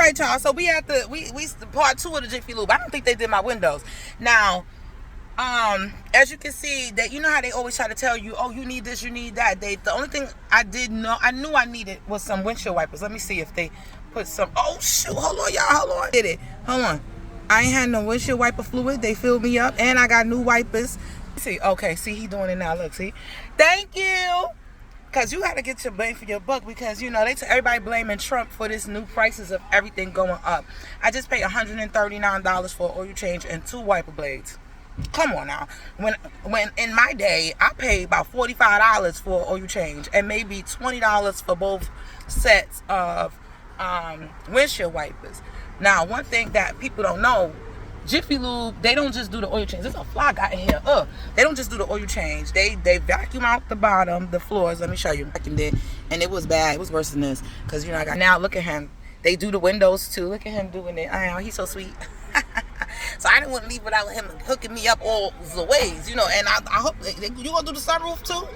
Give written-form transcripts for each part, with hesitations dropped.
right, y'all. So we at the we part 2 of the Jiffy Lube. I don't think they did my windows. Now, as you can see, that you know how they always try to tell you, oh, you need this, you need that. The only thing I knew I needed was some windshield wipers. Let me see if they put some. Oh shoot, hold on, y'all, hold on. Did it? Hold on. I ain't had no windshield wiper fluid. They filled me up, and I got new wipers. See, okay, see, he doing it now. Look, see. Thank you. Because you got to get your bang for your buck, because, you know, everybody blaming Trump for this new prices of everything going up. I just paid $139 for an oil change and 2 wiper blades. Come on now. When in my day, I paid about $45 for an oil change and maybe $20 for both sets of windshield wipers. Now, one thing that people don't know, Jiffy Lube, they don't just do the oil change. There's a fly guy in here. They don't just do the oil change. They vacuum out the bottom, the floors. Let me show you. Vacuumed it, and it was bad. It was worse than this. Because, you know, now look at him. They do the windows too. Look at him doing it. I know, he's so sweet. So I didn't want to leave without him hooking me up all the ways, you know. And I hope you gonna do the sunroof too.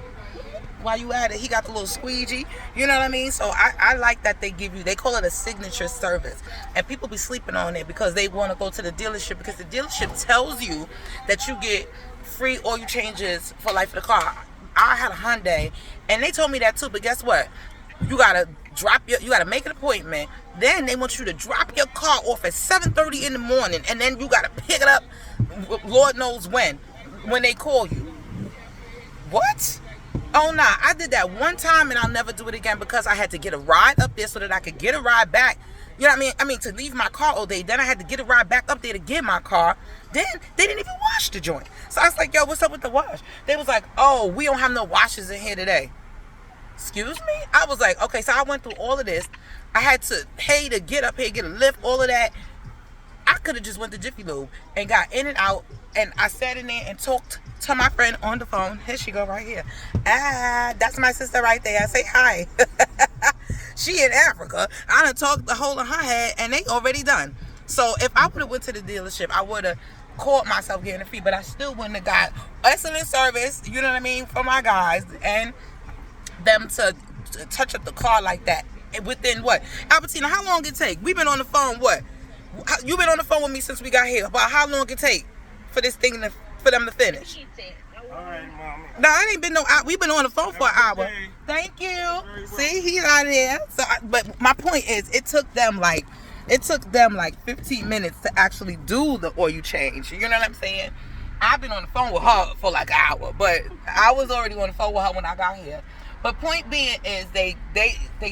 While you at it, he got the little squeegee, you know what I mean? So I like that they call it a signature service, and people be sleeping on it because they want to go to the dealership, because the dealership tells you that you get free oil changes for life of the car. I had a Hyundai, and they told me that too, but guess what? You gotta make an appointment. Then they want you to drop your car off at 7:30 in the morning, and then you gotta pick it up, Lord knows when they call you. What? Oh nah, I did that one time and I'll never do it again, because I had to get a ride up there so that I could get a ride back. You know what I mean? To leave my car all day. Then I had to get a ride back up there to get my car. Then they didn't even wash the joint. So I was like, yo, what's up with the wash? They was like, oh, we don't have no washers in here today. Excuse me? I was like, okay, so I went through all of this. I had to pay to get up here, get a lift, all of that. I could have just went to Jiffy Lube and got in and out, and I sat in there and talked to my friend on the phone. Here she go right here. That's my sister right there. I say hi. She in Africa. I done talked the whole of her head, and they already done. So if I would have went to the dealership, I would have caught myself getting a fee, but I still wouldn't have got excellent service, you know what I mean, for my guys, and them to touch up the car like that within what? Albertina, how long it take? We've been on the phone, what? You've been on the phone with me since we got here. About how long it take for this thing for them to finish? All right, Mama. No, it ain't been no hour. We've been on the phone for an hour. Thank you. See, he's out of there. So, but my point is, it took them like 15 minutes to actually do the oil change. You know what I'm saying? I've been on the phone with her for like an hour, but I was already on the phone with her when I got here. But point being is, they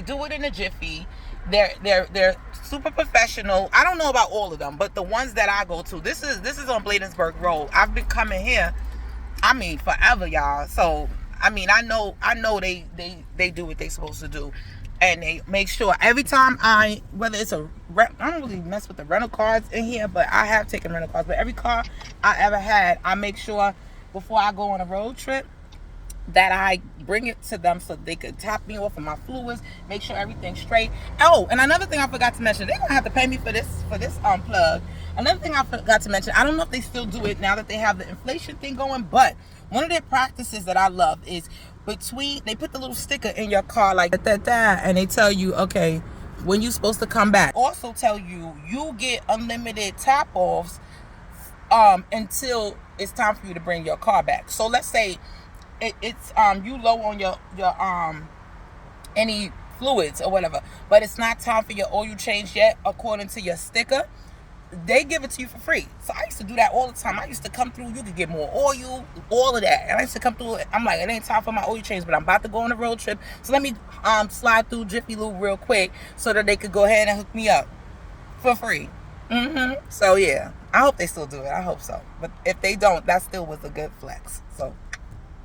do it in a jiffy. They're super professional. I don't know about all of them, but the ones that I go to, this is on Bladensburg Road. I've been coming here, I mean, forever, y'all. So I mean, I know they do what they supposed to do, and they make sure every time whether it's I don't really mess with the rental cars in here, but I have taken rental cars. But every car I ever had, I make sure before I go on a road trip that I bring it to them so they could top me off of my fluids, make sure everything's straight. Oh, and another thing I forgot to mention, they're gonna have to pay me for this plug. Another thing I forgot to mention, I don't know if they still do it now that they have the inflation thing going, but one of their practices that I love is they put the little sticker in your car like that, and they tell you, okay, when you're supposed to come back. Also tell you get unlimited top offs until it's time for you to bring your car back. So let's say it's you low on your any fluids or whatever, but it's not time for your oil change yet according to your sticker. They give it to you for free. So I used to do that all the time. I used to come through, you could get more oil, all of that. And I used to come through, I'm like, it ain't time for my oil change, but I'm about to go on a road trip, so let me slide through Jiffy Lube real quick so that they could go ahead and hook me up for free. So yeah, I hope they still do it. I hope so. But if they don't, that still was a good flex. So